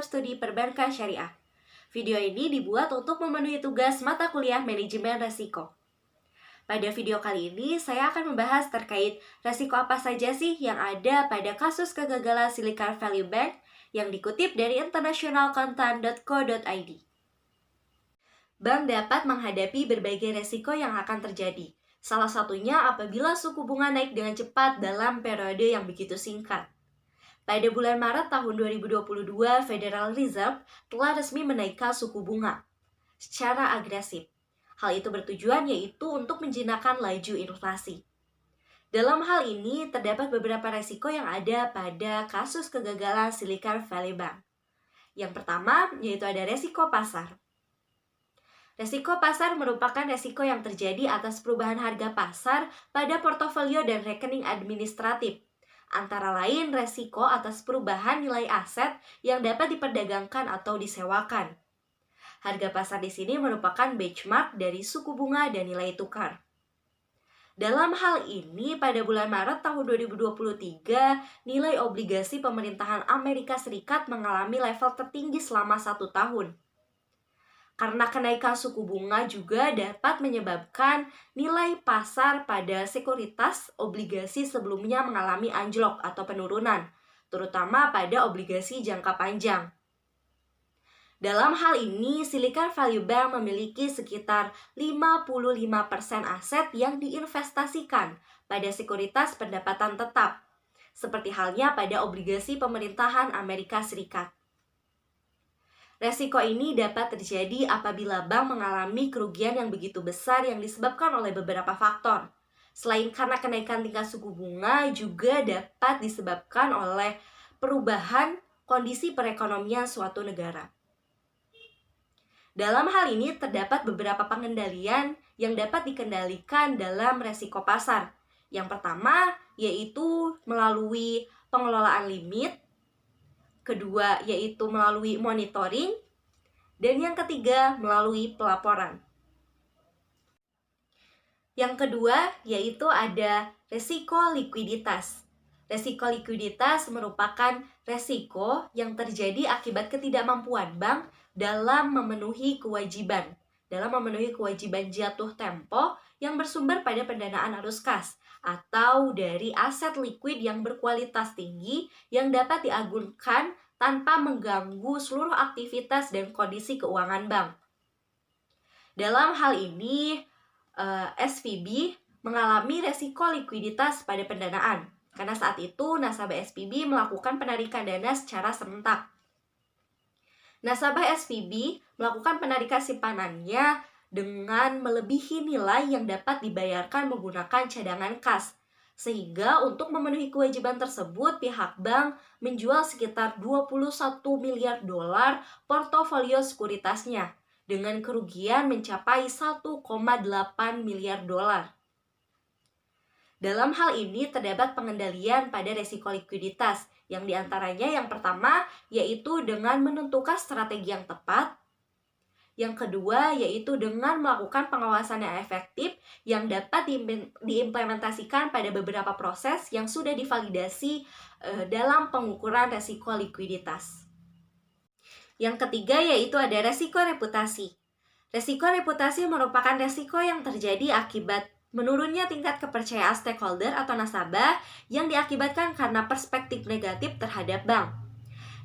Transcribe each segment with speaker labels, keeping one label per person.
Speaker 1: program studi perbankan syariah. Video ini dibuat untuk memenuhi tugas mata kuliah manajemen resiko. Pada video kali ini, saya akan membahas terkait resiko apa saja sih yang ada pada kasus kegagalan Silicon Valley Bank yang dikutip dari internationalcontent.co.id. Bank dapat menghadapi berbagai resiko yang akan terjadi. Salah satunya apabila suku bunga naik dengan cepat dalam periode yang begitu singkat. Pada bulan Maret tahun 2022, Federal Reserve telah resmi menaikkan suku bunga secara agresif. Hal itu bertujuan yaitu untuk menjinakkan laju inflasi. Dalam hal ini, terdapat beberapa resiko yang ada pada kasus kegagalan Silicon Valley Bank. Yang pertama, yaitu ada resiko pasar. Resiko pasar merupakan resiko yang terjadi atas perubahan harga pasar pada portofolio dan rekening administratif. Antara lain resiko atas perubahan nilai aset yang dapat diperdagangkan atau disewakan. Harga pasar di sini merupakan benchmark dari suku bunga dan nilai tukar. Dalam hal ini, pada bulan Maret tahun 2023, nilai obligasi pemerintahan Amerika Serikat mengalami level tertinggi selama 1 tahun. Karena kenaikan suku bunga juga dapat menyebabkan nilai pasar pada sekuritas obligasi sebelumnya mengalami anjlok atau penurunan, terutama pada obligasi jangka panjang. Dalam hal ini, Silicon Valley Bank memiliki sekitar 55% aset yang diinvestasikan pada sekuritas pendapatan tetap, seperti halnya pada obligasi pemerintahan Amerika Serikat. Resiko ini dapat terjadi apabila bank mengalami kerugian yang begitu besar yang disebabkan oleh beberapa faktor. Selain karena kenaikan tingkat suku bunga, juga dapat disebabkan oleh perubahan kondisi perekonomian suatu negara. Dalam hal ini, terdapat beberapa pengendalian yang dapat dikendalikan dalam resiko pasar. Yang pertama, yaitu melalui pengelolaan limit. Kedua, yaitu melalui monitoring. Dan yang ketiga, melalui pelaporan. Yang kedua, yaitu ada resiko likuiditas. Resiko likuiditas merupakan resiko yang terjadi akibat ketidakmampuan bank dalam memenuhi kewajiban jatuh tempo yang bersumber pada pendanaan arus kas atau dari aset likuid yang berkualitas tinggi yang dapat diagunkan tanpa mengganggu seluruh aktivitas dan kondisi keuangan bank. Dalam hal ini, SVB mengalami resiko likuiditas pada pendanaan, karena saat itu nasabah SVB melakukan penarikan dana secara serentak. Nasabah SVB melakukan penarikan simpanannya dengan melebihi nilai yang dapat dibayarkan menggunakan cadangan kas. Sehingga untuk memenuhi kewajiban tersebut, pihak bank menjual sekitar 21 miliar dolar portofolio sekuritasnya dengan kerugian mencapai 1,8 miliar dolar. Dalam hal ini terdapat pengendalian pada resiko likuiditas, yang diantaranya yang pertama yaitu dengan menentukan strategi yang tepat. Yang kedua yaitu dengan melakukan pengawasan yang efektif yang dapat diimplementasikan pada beberapa proses yang sudah divalidasi dalam pengukuran resiko likuiditas. Yang ketiga yaitu ada resiko reputasi. Resiko reputasi merupakan resiko yang terjadi akibat menurunnya tingkat kepercayaan stakeholder atau nasabah yang diakibatkan karena perspektif negatif terhadap bank.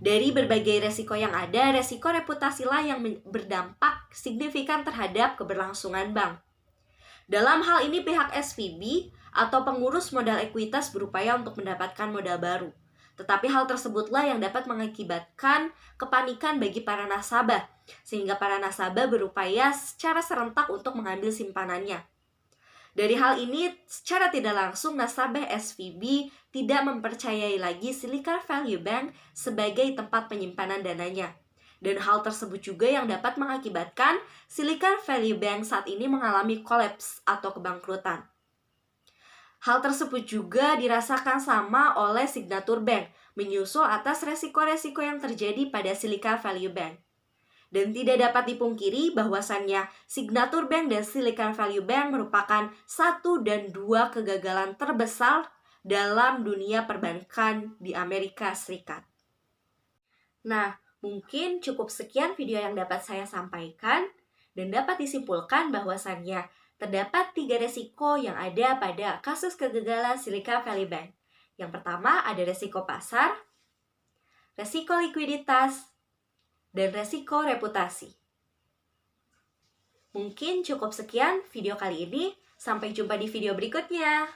Speaker 1: Dari berbagai resiko yang ada, resiko reputasilah yang berdampak signifikan terhadap keberlangsungan bank. Dalam hal ini pihak SVB atau pengurus modal ekuitas berupaya untuk mendapatkan modal baru. Tetapi hal tersebutlah yang dapat mengakibatkan kepanikan bagi para nasabah, sehingga para nasabah berupaya secara serentak untuk mengambil simpanannya. Dari hal ini, secara tidak langsung nasabah SVB tidak mempercayai lagi Silicon Valley Bank sebagai tempat penyimpanan dananya. Dan hal tersebut juga yang dapat mengakibatkan Silicon Valley Bank saat ini mengalami kolaps atau kebangkrutan. Hal tersebut juga dirasakan sama oleh Signature Bank, menyusul atas resiko-resiko yang terjadi pada Silicon Valley Bank. Dan tidak dapat dipungkiri bahwasannya Signature Bank dan Silicon Valley Bank merupakan satu dan dua kegagalan terbesar dalam dunia perbankan di Amerika Serikat. Nah, Mungkin cukup sekian video yang dapat saya sampaikan, dan dapat disimpulkan bahwasannya terdapat 3 resiko yang ada pada kasus kegagalan Silicon Valley Bank. Yang pertama ada resiko pasar, resiko likuiditas, dan resiko reputasi. Mungkin cukup sekian video kali ini. Sampai jumpa di video berikutnya.